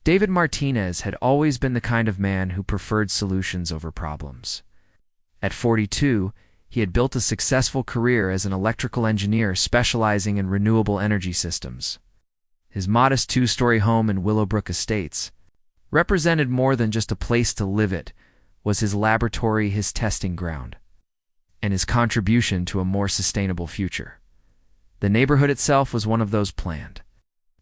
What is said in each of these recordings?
David Martinez had always been the kind of man who preferred solutions over problems. At 42, he had built a successful career as an electrical engineer specializing in renewable energy systems. His modest two-story home in Willowbrook Estates represented more than just a place to live. It was his laboratory, his testing ground, and his contribution to a more sustainable future. The neighborhood itself was one of those planned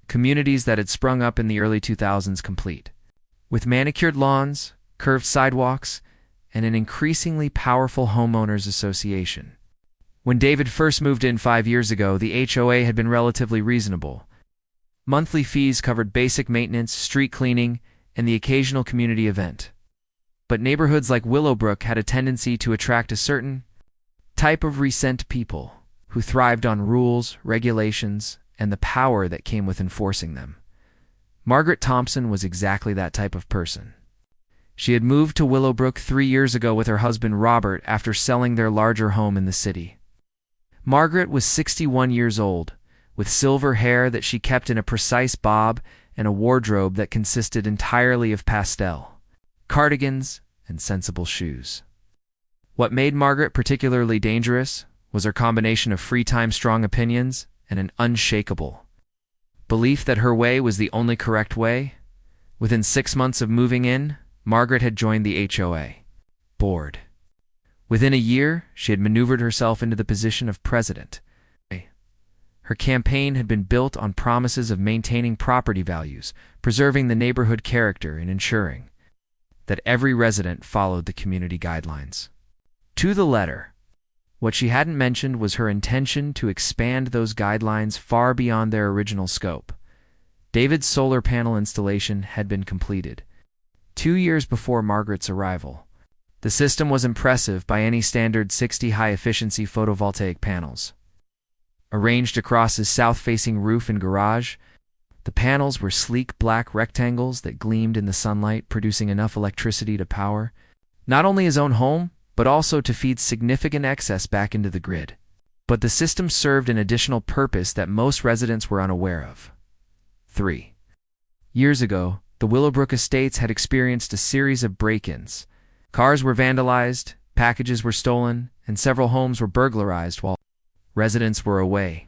communities that had sprung up in the early 2000s, complete with manicured lawns, curved sidewalks, and an increasingly powerful homeowners association. When David first moved in 5 years ago, the HOA had been relatively reasonable. Monthly fees covered basic maintenance, street cleaning, and the occasional community event. But neighborhoods like Willowbrook had a tendency to attract a certain type of resent people who thrived on rules, regulations, and the power that came with enforcing them. Margaret Thompson was exactly that type of person. She had moved to Willowbrook 3 years ago with her husband Robert after selling their larger home in the city. Margaret was 61 years old, with silver hair that she kept in a precise bob and a wardrobe that consisted entirely of pastel, cardigans, and sensible shoes. What made Margaret particularly dangerous was her combination of free-time strong opinions and an unshakable belief that her way was the only correct way. Within 6 months of moving in, Margaret had joined the HOA board. Within a year, she had maneuvered herself into the position of president. Her campaign had been built on promises of maintaining property values, preserving the neighborhood character, and ensuring that every resident followed the community guidelines to the letter. What she hadn't mentioned was her intention to expand those guidelines far beyond their original scope. David's solar panel installation had been completed 2 years before Margaret's arrival. The system was impressive by any standard: 60 high-efficiency photovoltaic panels arranged across his south-facing roof and garage. The panels were sleek black rectangles that gleamed in the sunlight, producing enough electricity to power not only his own home, but also to feed significant excess back into the grid. But the system served an additional purpose that most residents were unaware of. 3 years ago, the Willowbrook Estates had experienced a series of break-ins. Cars were vandalized, packages were stolen, and several homes were burglarized while residents were away.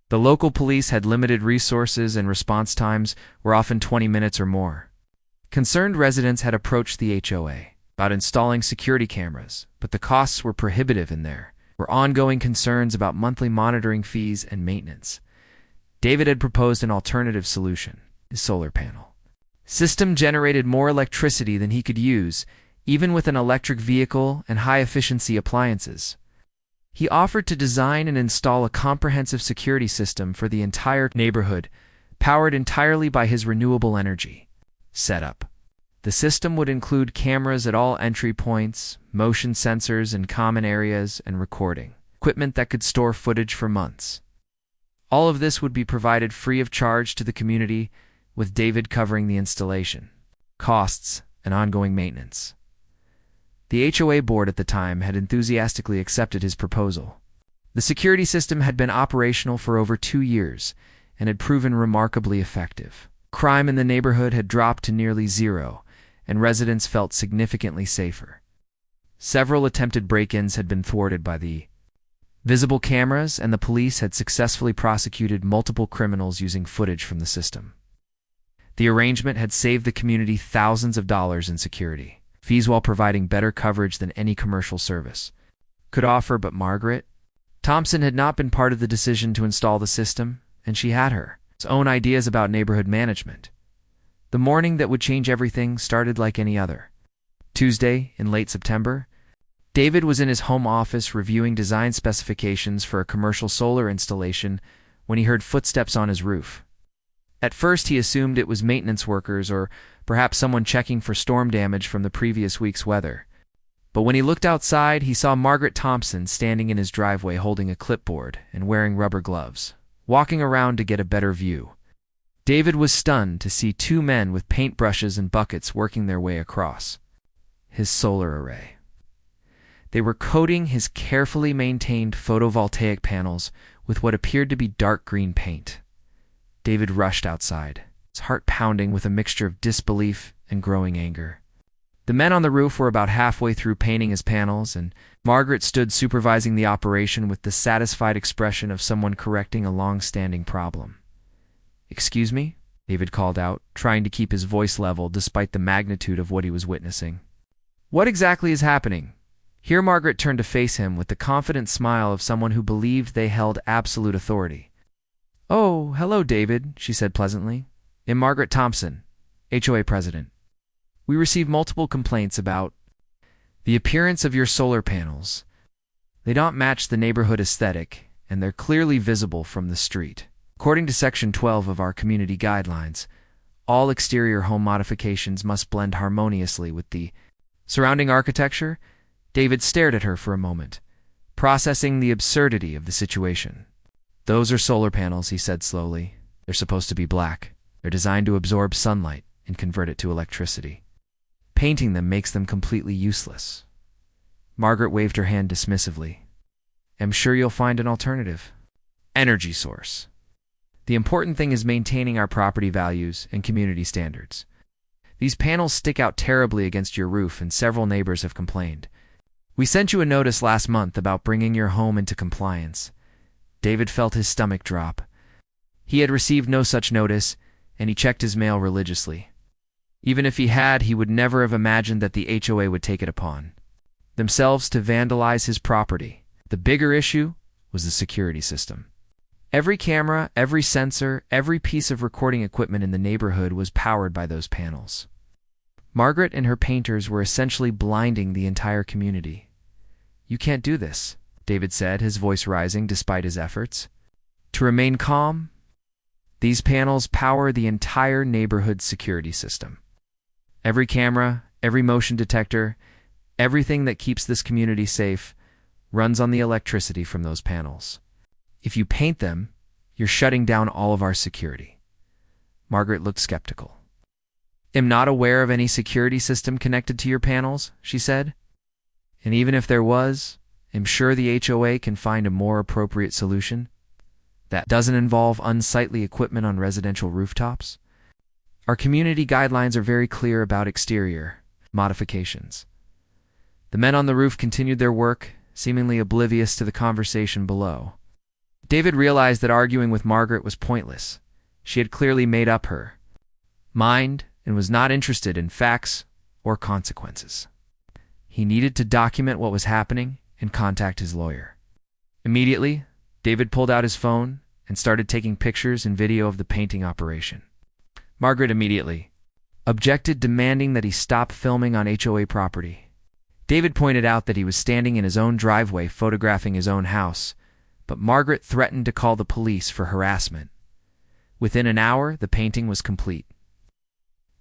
The local police had limited resources, and response times were often 20 minutes or more. Concerned residents had approached the HOA about installing security cameras, but the costs were prohibitive, and there were ongoing concerns about monthly monitoring fees and maintenance. David had proposed an alternative solution: his solar panel system generated more electricity than he could use, even with an electric vehicle and high-efficiency appliances. He offered to design and install a comprehensive security system for the entire neighborhood, powered entirely by his renewable energy setup. The system would include cameras at all entry points, motion sensors in common areas, and recording equipment that could store footage for months. All of this would be provided free of charge to the community, with David covering the installation, costs, and ongoing maintenance. The HOA board at the time had enthusiastically accepted his proposal. The security system had been operational for over 2 years and had proven remarkably effective. Crime in the neighborhood had dropped to nearly zero, and residents felt significantly safer. Several attempted break-ins had been thwarted by the visible cameras, and the police had successfully prosecuted multiple criminals using footage from the system. The arrangement had saved the community thousands of dollars in security fees while providing better coverage than any commercial service could offer. But Margaret Thompson had not been part of the decision to install the system, and she had her own ideas about neighborhood management. The morning that would change everything started like any other. Tuesday, in late September, David was in his home office reviewing design specifications for a commercial solar installation when he heard footsteps on his roof. At first, he assumed it was maintenance workers or perhaps someone checking for storm damage from the previous week's weather. But when he looked outside, he saw Margaret Thompson standing in his driveway holding a clipboard and wearing rubber gloves, walking around to get a better view. David was stunned to see 2 men with paintbrushes and buckets working their way across his solar array. They were coating his carefully maintained photovoltaic panels with what appeared to be dark green paint. David rushed outside. his heart pounding with a mixture of disbelief and growing anger. The men on the roof were about halfway through painting his panels, and Margaret stood supervising the operation with the satisfied expression of someone correcting a long-standing problem. "Excuse me?" David called out, trying to keep his voice level despite the magnitude of what he was witnessing. "What exactly is happening?" Here Margaret turned to face him with the confident smile of someone who believed they held absolute authority. "Oh, hello, David," she said pleasantly. "I'm Margaret Thompson, HOA president. We received multiple complaints about the appearance of your solar panels. They don't match the neighborhood aesthetic, and they're clearly visible from the street. According to Section 12 of our community guidelines, all exterior home modifications must blend harmoniously with the surrounding architecture." David stared at her for a moment, processing the absurdity of the situation. "Those are solar panels," he said slowly. "They're supposed to be black. They're designed to absorb sunlight and convert it to electricity. Painting them makes them completely useless." Margaret waved her hand dismissively. "I'm sure you'll find an alternative energy source. The important thing is maintaining our property values and community standards. These panels stick out terribly against your roof, and several neighbors have complained. We sent you a notice last month about bringing your home into compliance." David felt his stomach drop. He had received no such notice, and he checked his mail religiously. Even if he had, he would never have imagined that the HOA would take it upon themselves to vandalize his property. The bigger issue was the security system. Every camera, every sensor, every piece of recording equipment in the neighborhood was powered by those panels. Margaret and her painters were essentially blinding the entire community. "You can't do this," David said, his voice rising despite his efforts. To remain calm, "These panels power the entire neighborhood security system. Every camera, every motion detector, everything that keeps this community safe runs on the electricity from those panels. If you paint them, you're shutting down all of our security." Margaret looked skeptical. "I'm not aware of any security system connected to your panels," she said. "And even if there was, I'm sure the HOA can find a more appropriate solution that doesn't involve unsightly equipment on residential rooftops. Our community guidelines are very clear about exterior modifications." The men on the roof continued their work, seemingly oblivious to the conversation below. David realized that arguing with Margaret was pointless. She had clearly made up her mind and was not interested in facts or consequences. He needed to document what was happening and contact his lawyer. Immediately, David pulled out his phone and started taking pictures and video of the painting operation. Margaret immediately objected, demanding that he stop filming on HOA property. David pointed out that he was standing in his own driveway photographing his own house, but Margaret threatened to call the police for harassment. Within an hour, the painting was complete.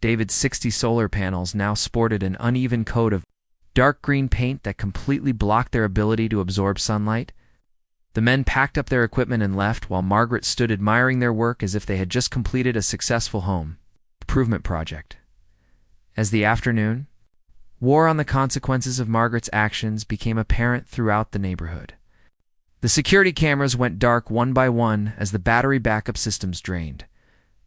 David's 60 solar panels now sported an uneven coat of dark green paint that completely blocked their ability to absorb sunlight. The men packed up their equipment and left, while Margaret stood admiring their work as if they had just completed a successful home improvement project. As the afternoon wore on, the consequences of Margaret's actions became apparent throughout the neighborhood. The security cameras went dark one by one as the battery backup systems drained.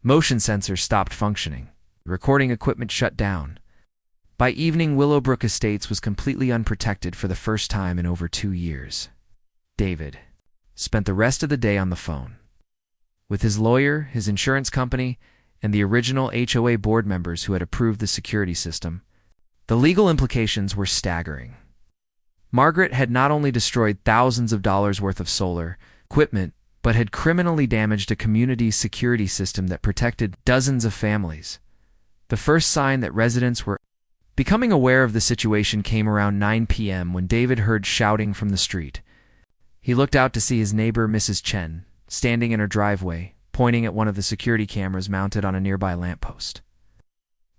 Motion sensors stopped functioning. Recording equipment shut down. By evening, Willowbrook Estates was completely unprotected for the first time in over 2 years. David spent the rest of the day on the phone with his lawyer, his insurance company, and the original HOA board members who had approved the security system. The legal implications were staggering. Margaret had not only destroyed thousands of dollars worth of solar equipment, but had criminally damaged a community's security system that protected dozens of families. The first sign that residents were becoming aware of the situation came around 9 p.m. when David heard shouting from the street. He looked out to see his neighbor, Mrs. Chen, standing in her driveway, pointing at one of the security cameras mounted on a nearby lamppost.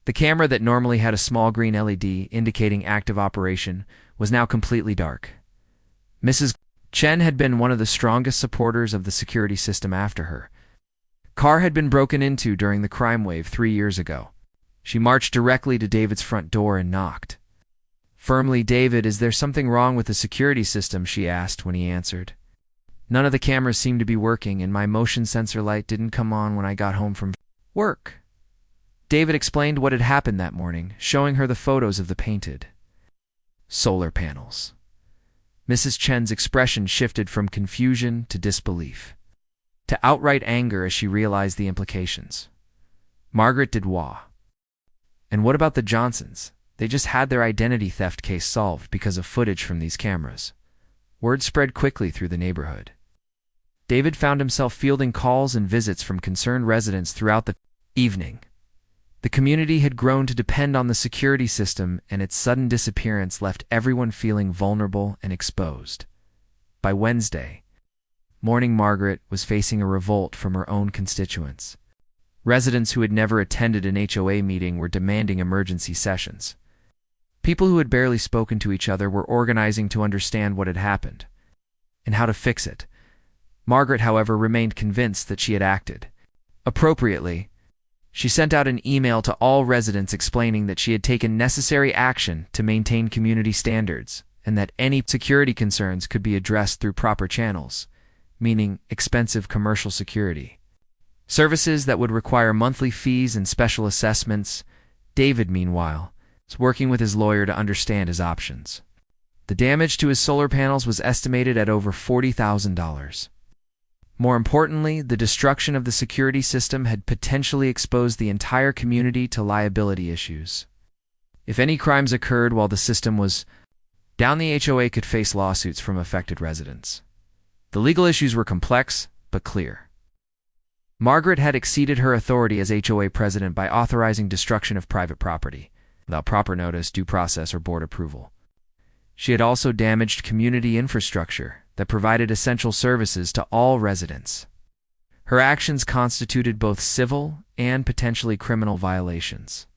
The camera that normally had a small green LED indicating active operation was now completely dark. Mrs. Chen had been one of the strongest supporters of the security system after her car had been broken into during the crime wave 3 years ago. She marched directly to David's front door and knocked. Firmly, "David, is there something wrong with the security system?" she asked when he answered. "None of the cameras seemed to be working, and my motion sensor light didn't come on when I got home from work." David explained what had happened that morning, showing her the photos of the painted solar panels. Mrs. Chen's expression shifted from confusion to disbelief, to outright anger as she realized the implications. Margaret did wah. And what about the Johnsons? They just had their identity theft case solved because of footage from these cameras. Word spread quickly through the neighborhood. David found himself fielding calls and visits from concerned residents throughout the evening. The community had grown to depend on the security system, and its sudden disappearance left everyone feeling vulnerable and exposed. By Wednesday morning, Margaret was facing a revolt from her own constituents. Residents who had never attended an HOA meeting were demanding emergency sessions. People who had barely spoken to each other were organizing to understand what had happened and how to fix it. Margaret, however, remained convinced that she had acted appropriately. She sent out an email to all residents explaining that she had taken necessary action to maintain community standards and that any security concerns could be addressed through proper channels, meaning expensive commercial security services that would require monthly fees and special assessments. David, meanwhile, was working with his lawyer to understand his options. The damage to his solar panels was estimated at over $40,000. More importantly, the destruction of the security system had potentially exposed the entire community to liability issues. If any crimes occurred while the system was down, the HOA could face lawsuits from affected residents. The legal issues were complex, but clear. Margaret had exceeded her authority as HOA president by authorizing destruction of private property, without proper notice, due process, or board approval. She had also damaged community infrastructure that provided essential services to all residents. Her actions constituted both civil and potentially criminal violations.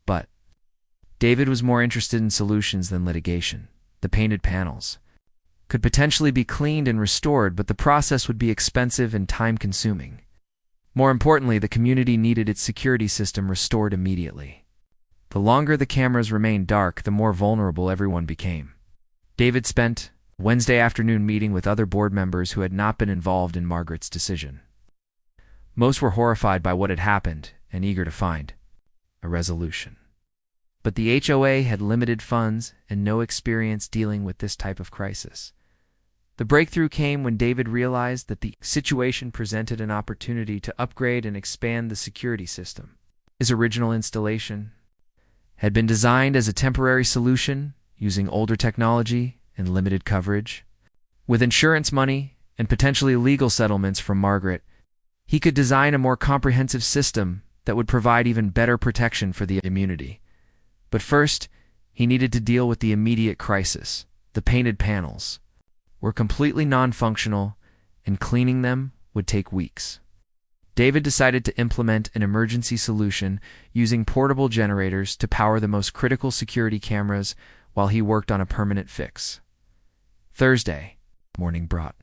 But David was more interested in solutions than litigation. The painted panels could potentially be cleaned and restored, but the process would be expensive and time-consuming. More importantly, the community needed its security system restored immediately. The longer the cameras remained dark, the more vulnerable everyone became. David spent Wednesday afternoon meeting with other board members who had not been involved in Margaret's decision. Most were horrified by what had happened and eager to find a resolution. But the HOA had limited funds and no experience dealing with this type of crisis. The breakthrough came when David realized that the situation presented an opportunity to upgrade and expand the security system. His original installation had been designed as a temporary solution using older technology and limited coverage. With insurance money and potentially legal settlements from Margaret, he could design a more comprehensive system that would provide even better protection for the community. But first, he needed to deal with the immediate crisis. The painted panels were completely non-functional, and cleaning them would take weeks. David decided to implement an emergency solution using portable generators to power the most critical security cameras while he worked on a permanent fix. Thursday morning brought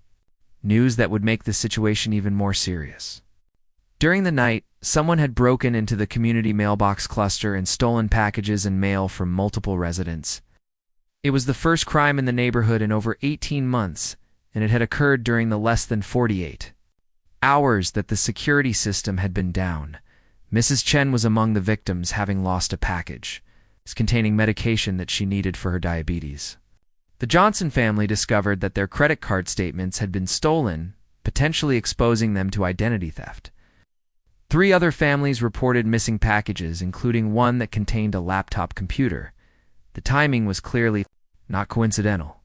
news that would make the situation even more serious. During the night, someone had broken into the community mailbox cluster and stolen packages and mail from multiple residents. It was the first crime in the neighborhood in over 18 months, and it had occurred during the less than 48 hours that the security system had been down. Mrs. Chen was among the victims, having lost a package containing medication that she needed for her diabetes. The Johnson family discovered that their credit card statements had been stolen, potentially exposing them to identity theft. 3 other families reported missing packages, including one that contained a laptop computer. The timing was clearly not coincidental.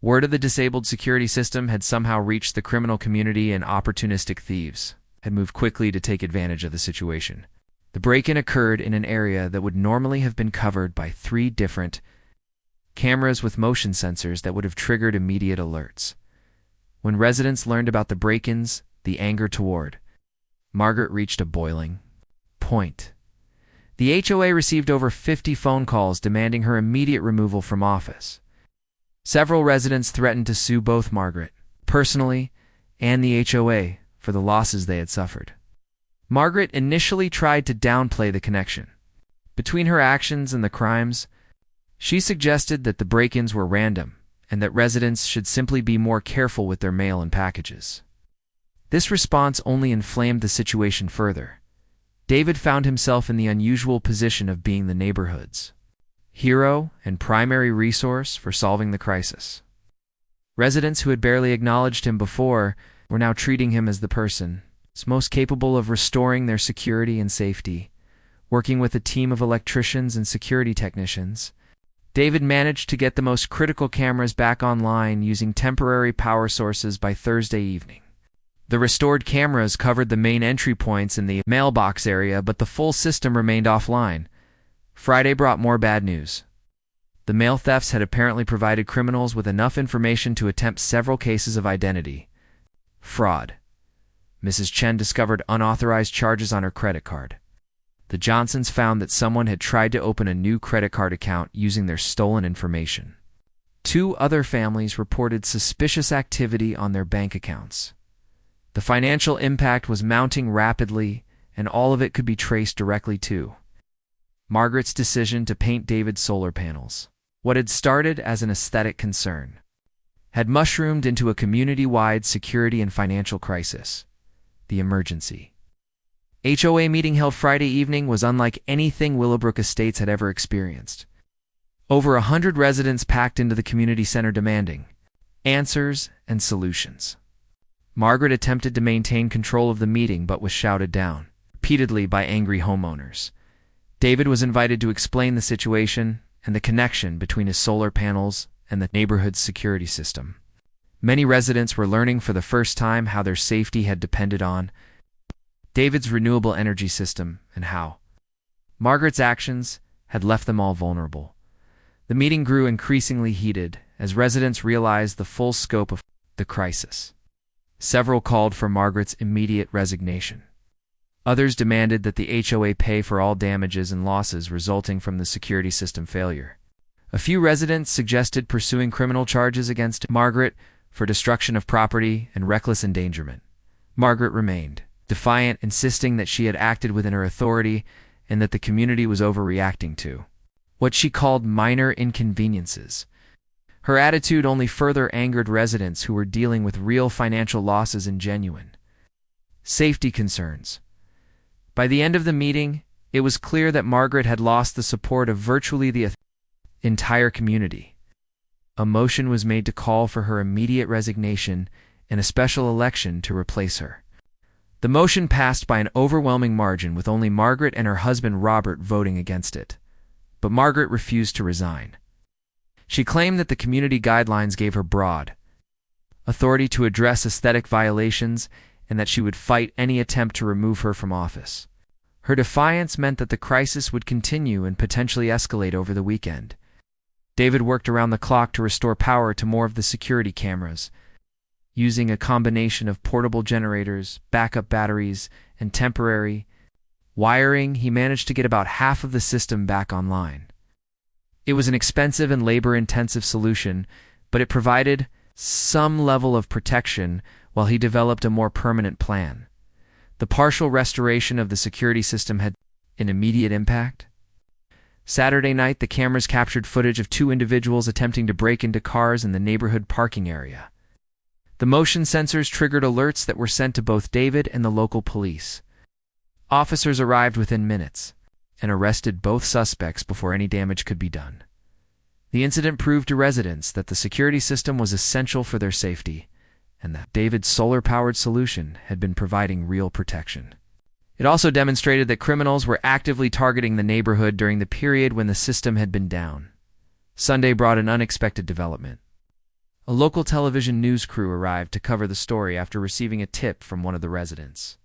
Word of the disabled security system had somehow reached the criminal community, and opportunistic thieves had moved quickly to take advantage of the situation. The break-in occurred in an area that would normally have been covered by 3 different cameras with motion sensors that would have triggered immediate alerts. When residents learned about the break-ins, the anger toward Margaret reached a boiling point. The HOA received over 50 phone calls demanding her immediate removal from office. Several residents threatened to sue both Margaret personally and the HOA for the losses they had suffered. Margaret initially tried to downplay the connection between her actions and the crimes. She suggested that the break-ins were random and that residents should simply be more careful with their mail and packages. This response only inflamed the situation further. David found himself in the unusual position of being the neighborhood's hero and primary resource for solving the crisis. Residents who had barely acknowledged him before were now treating him as the person most capable of restoring their security and safety. Working with a team of electricians and security technicians, David managed to get the most critical cameras back online using temporary power sources by Thursday evening. The restored cameras covered the main entry points in the mailbox area, but the full system remained offline. Friday brought more bad news. The mail thefts had apparently provided criminals with enough information to attempt several cases of identity fraud. Mrs. Chen discovered unauthorized charges on her credit card. The Johnsons found that someone had tried to open a new credit card account using their stolen information. 2 other families reported suspicious activity on their bank accounts. The financial impact was mounting rapidly, and all of it could be traced directly to Margaret's decision to paint David's solar panels. What had started as an aesthetic concern had mushroomed into a community-wide security and financial crisis. The emergency HOA meeting held Friday evening was unlike anything Willowbrook Estates had ever experienced. Over 100 residents packed into the community center demanding answers and solutions. Margaret attempted to maintain control of the meeting but was shouted down repeatedly by angry homeowners. David was invited to explain the situation and the connection between his solar panels and the neighborhood's security system. Many residents were learning for the first time how their safety had depended on David's renewable energy system and how Margaret's actions had left them all vulnerable. The meeting grew increasingly heated as residents realized the full scope of the crisis. Several called for Margaret's immediate resignation. Others demanded that the HOA pay for all damages and losses resulting from the security system failure. A few residents suggested pursuing criminal charges against Margaret for destruction of property and reckless endangerment. Margaret remained defiant, insisting that she had acted within her authority and that the community was overreacting to what she called minor inconveniences. Her attitude only further angered residents who were dealing with real financial losses and genuine safety concerns. By the end of the meeting, it was clear that Margaret had lost the support of virtually the entire community. A motion was made to call for her immediate resignation and a special election to replace her. The motion passed by an overwhelming margin, with only Margaret and her husband Robert voting against it. But Margaret refused to resign. She claimed that the community guidelines gave her broad authority to address aesthetic violations and that she would fight any attempt to remove her from office. Her defiance meant that the crisis would continue and potentially escalate over the weekend. David worked around the clock to restore power to more of the security cameras. Using a combination of portable generators, backup batteries, and temporary wiring, he managed to get about half of the system back online. It was an expensive and labor-intensive solution, but it provided some level of protection while he developed a more permanent plan. The partial restoration of the security system had an immediate impact. Saturday night, the cameras captured footage of 2 individuals attempting to break into cars in the neighborhood parking area. The motion sensors triggered alerts that were sent to both David and the local police. Officers arrived within minutes and arrested both suspects before any damage could be done. The incident proved to residents that the security system was essential for their safety and that David's solar-powered solution had been providing real protection. It also demonstrated that criminals were actively targeting the neighborhood during the period when the system had been down. Sunday brought an unexpected development. A local television news crew arrived to cover the story after receiving a tip from one of the residents.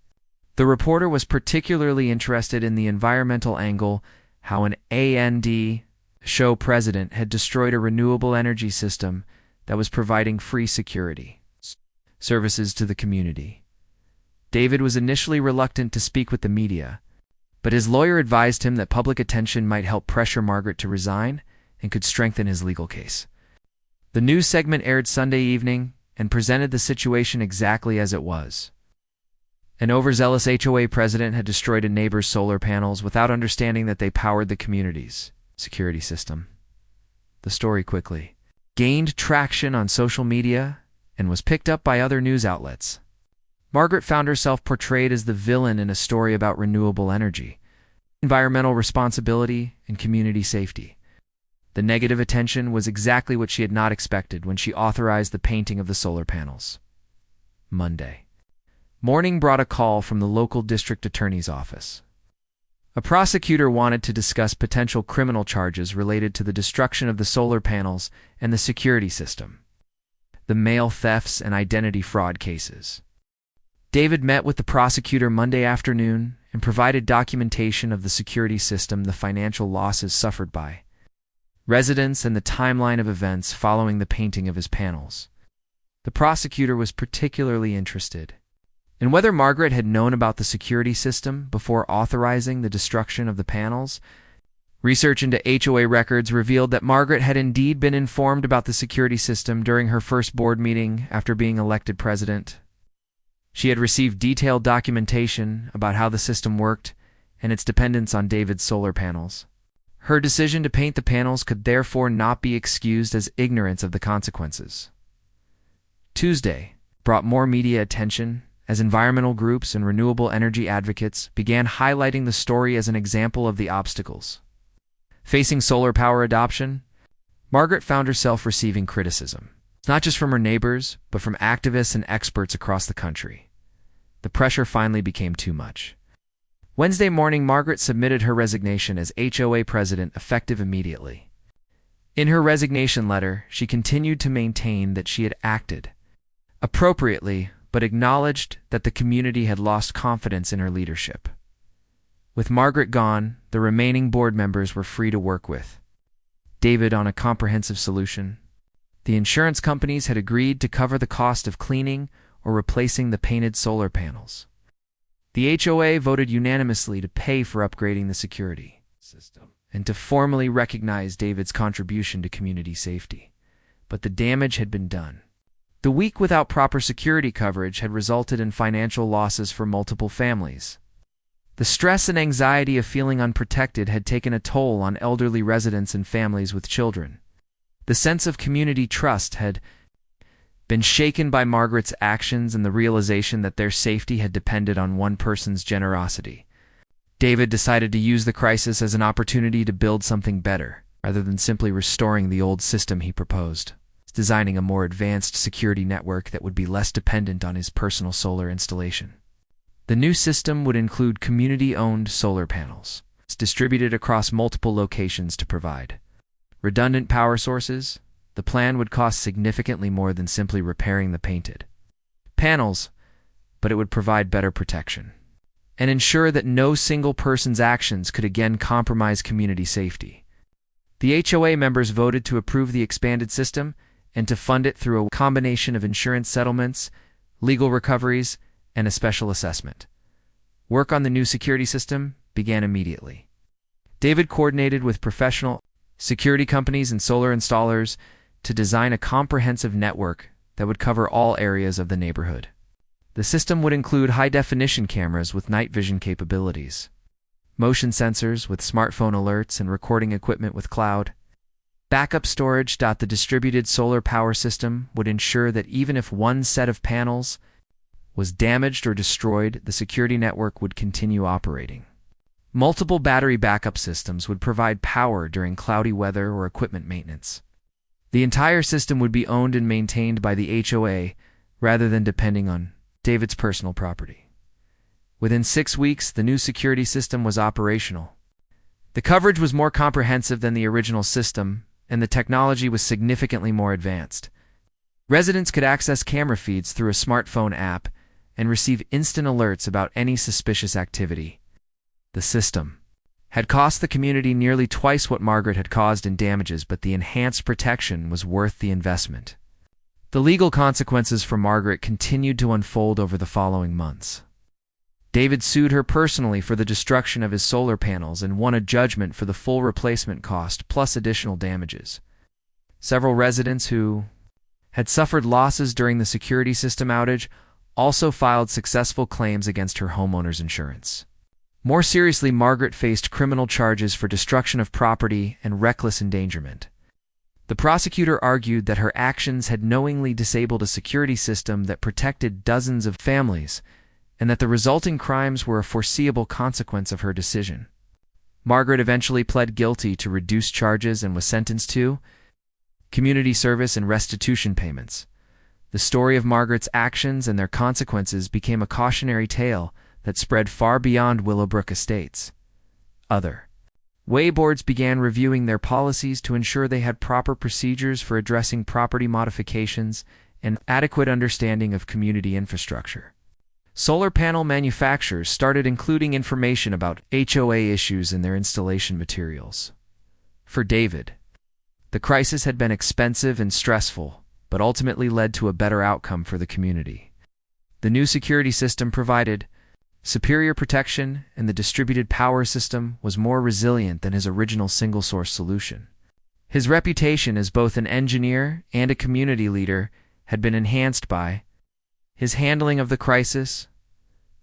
The reporter was particularly interested in the environmental angle, how an A&D show president had destroyed a renewable energy system that was providing free security services to the community. David was initially reluctant to speak with the media, but his lawyer advised him that public attention might help pressure Margaret to resign and could strengthen his legal case. The news segment aired Sunday evening and presented the situation exactly as it was. An overzealous HOA president had destroyed a neighbor's solar panels without understanding that they powered the community's security system. The story quickly gained traction on social media and was picked up by other news outlets. Margaret found herself portrayed as the villain in a story about renewable energy, environmental responsibility, and community safety. The negative attention was exactly what she had not expected when she authorized the painting of the solar panels. Monday. Morning brought a call from the local district attorney's office. A prosecutor wanted to discuss potential criminal charges related to the destruction of the solar panels and the security system, the mail thefts and identity fraud cases. David met with the prosecutor Monday afternoon and provided documentation of the security system, the financial losses suffered by residents, and the timeline of events following the painting of his panels. The prosecutor was particularly interested in whether Margaret had known about the security system before authorizing the destruction of the panels. Research into HOA records revealed that Margaret had indeed been informed about the security system during her first board meeting after being elected president. She had received detailed documentation about how the system worked and its dependence on David's solar panels. Her decision to paint the panels could therefore not be excused as ignorance of the consequences. Tuesday brought more media attention as environmental groups and renewable energy advocates began highlighting the story as an example of the obstacles facing solar power adoption. Margaret found herself receiving criticism, not just from her neighbors, but from activists and experts across the country. The pressure finally became too much. Wednesday morning, Margaret submitted her resignation as HOA president, effective immediately. In her resignation letter, she continued to maintain that she had acted appropriately, but acknowledged that the community had lost confidence in her leadership. With Margaret gone, the remaining board members were free to work with David on a comprehensive solution. The insurance companies had agreed to cover the cost of cleaning or replacing the painted solar panels. The HOA voted unanimously to pay for upgrading the security system and to formally recognize David's contribution to community safety. But the damage had been done. The week without proper security coverage had resulted in financial losses for multiple families. The stress and anxiety of feeling unprotected had taken a toll on elderly residents and families with children. The sense of community trust had been shaken by Margaret's actions and the realization that their safety had depended on one person's generosity. David decided to use the crisis as an opportunity to build something better, rather than simply restoring the old system he proposed, designing a more advanced security network that would be less dependent on his personal solar installation. The new system would include community-owned solar panels, distributed across multiple locations to provide redundant power sources. The plan would cost significantly more than simply repairing the painted panels, but it would provide better protection and ensure that no single person's actions could again compromise community safety. The HOA members voted to approve the expanded system and to fund it through a combination of insurance settlements, legal recoveries, and a special assessment. Work on the new security system began immediately. David coordinated with professional security companies and solar installers to design a comprehensive network that would cover all areas of the neighborhood. The system would include high-definition cameras with night vision capabilities, motion sensors with smartphone alerts and recording equipment with cloud backup storage. The distributed solar power system would ensure that even if one set of panels was damaged or destroyed, the security network would continue operating. Multiple battery backup systems would provide power during cloudy weather or equipment maintenance. The entire system would be owned and maintained by the HOA rather than depending on David's personal property. Within 6 weeks, the new security system was operational. The coverage was more comprehensive than the original system, and the technology was significantly more advanced. Residents could access camera feeds through a smartphone app and receive instant alerts about any suspicious activity. The system had cost the community nearly twice what Margaret had caused in damages, but the enhanced protection was worth the investment. The legal consequences for Margaret continued to unfold over the following months. David sued her personally for the destruction of his solar panels and won a judgment for the full replacement cost plus additional damages. Several residents who had suffered losses during the security system outage also filed successful claims against her homeowner's insurance. More seriously, Margaret faced criminal charges for destruction of property and reckless endangerment. The prosecutor argued that her actions had knowingly disabled a security system that protected dozens of families, and that the resulting crimes were a foreseeable consequence of her decision. Margaret eventually pled guilty to reduced charges and was sentenced to community service and restitution payments. The story of Margaret's actions and their consequences became a cautionary tale that spread far beyond Willowbrook Estates. Other HOA boards began reviewing their policies to ensure they had proper procedures for addressing property modifications and adequate understanding of community infrastructure. Solar panel manufacturers started including information about HOA issues in their installation materials. For David, the crisis had been expensive and stressful, but ultimately led to a better outcome for the community. The new security system provided superior protection, and the distributed power system was more resilient than his original single-source solution. His reputation as both an engineer and a community leader had been enhanced by his handling of the crisis.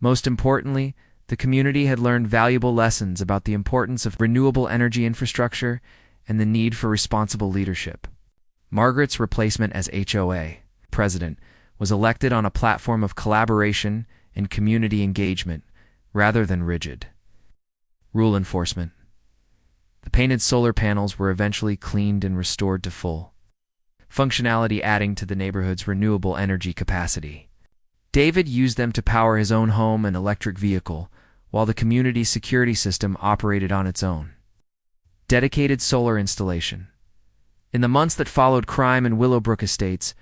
Most importantly, the community had learned valuable lessons about the importance of renewable energy infrastructure and the need for responsible leadership. Margaret's replacement as HOA president was elected on a platform of collaboration and community engagement rather than rigid rule enforcement. The painted solar panels were eventually cleaned and restored to full functionality, adding to the neighborhood's renewable energy capacity. David used them to power his own home and electric vehicle, while the community security system operated on its own. Dedicated solar installation. In the months that followed, crime in Willowbrook Estates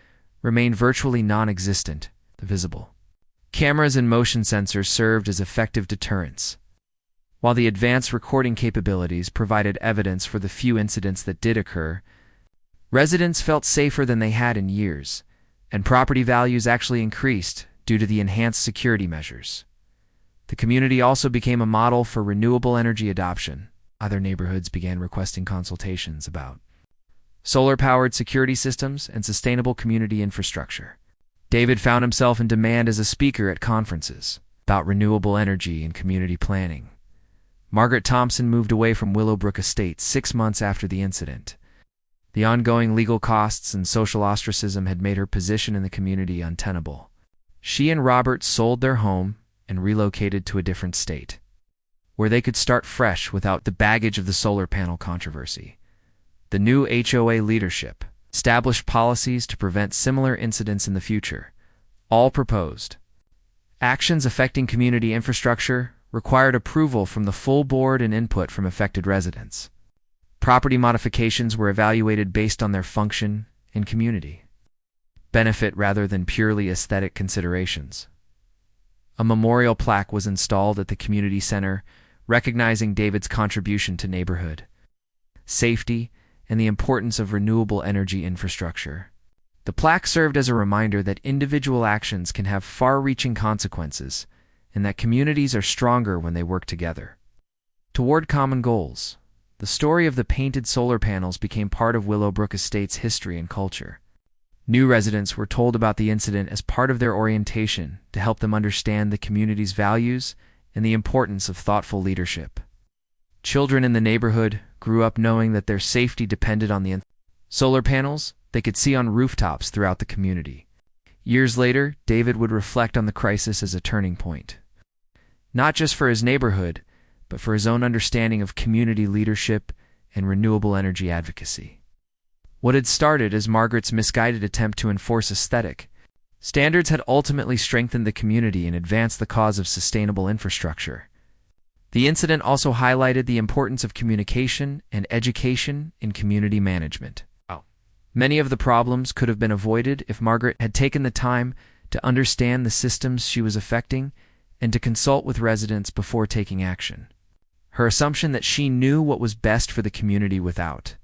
remained virtually non-existent. The visible cameras and motion sensors served as effective deterrents, while the advanced recording capabilities provided evidence for the few incidents that did occur. Residents felt safer than they had in years, and property values actually increased due to the enhanced security measures. The community also became a model for renewable energy adoption. Other neighborhoods began requesting consultations about solar-powered security systems and sustainable community infrastructure. David found himself in demand as a speaker at conferences about renewable energy and community planning. Margaret Thompson moved away from Willowbrook Estates 6 months after the incident. The ongoing legal costs and social ostracism had made her position in the community untenable. She and Robert sold their home and relocated to a different state, where they could start fresh without the baggage of the solar panel controversy. The new HOA leadership established policies to prevent similar incidents in the future. All proposed actions affecting community infrastructure required approval from the full board and input from affected residents. Property modifications were evaluated based on their function and community benefit rather than purely aesthetic considerations. A memorial plaque was installed at the community center, recognizing David's contribution to neighborhood safety and the importance of renewable energy infrastructure. The plaque served as a reminder that individual actions can have far-reaching consequences, and that communities are stronger when they work together toward common goals. The story of the painted solar panels became part of Willowbrook Estates' history and culture. New residents were told about the incident as part of their orientation to help them understand the community's values and the importance of thoughtful leadership. Children in the neighborhood grew up knowing that their safety depended on the solar panels they could see on rooftops throughout the community. Years later, David would reflect on the crisis as a turning point, not just for his neighborhood, but for his own understanding of community leadership and renewable energy advocacy. What had started as Margaret's misguided attempt to enforce aesthetic standards had ultimately strengthened the community and advanced the cause of sustainable infrastructure. The incident also highlighted the importance of communication and education in community management. Many of the problems could have been avoided if Margaret had taken the time to understand the systems she was affecting and to consult with residents before taking action. Her assumption that she knew what was best for the community without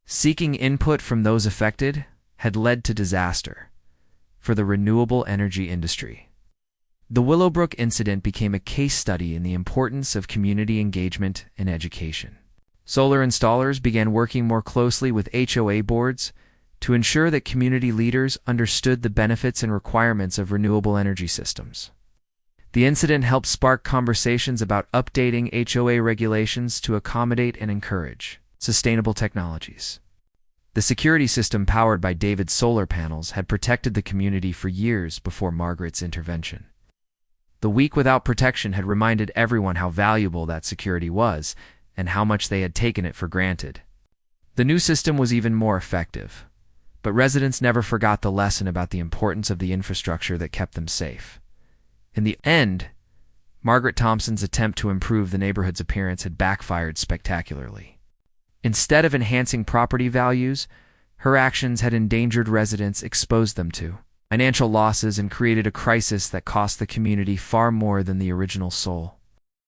seeking input from those affected had led to disaster for the renewable energy industry. The Willowbrook incident became a case study in the importance of community engagement and education. Solar installers began working more closely with HOA boards to ensure that community leaders understood the benefits and requirements of renewable energy systems. The incident helped spark conversations about updating HOA regulations to accommodate and encourage sustainable technologies. The security system powered by David's solar panels had protected the community for years before Margaret's intervention. The week without protection had reminded everyone how valuable that security was and how much they had taken it for granted. The new system was even more effective, but residents never forgot the lesson about the importance of the infrastructure that kept them safe. In the end, Margaret Thompson's attempt to improve the neighborhood's appearance had backfired spectacularly. Instead of enhancing property values, her actions had endangered residents, exposed them to financial losses, and created a crisis that cost the community far more than the original soul.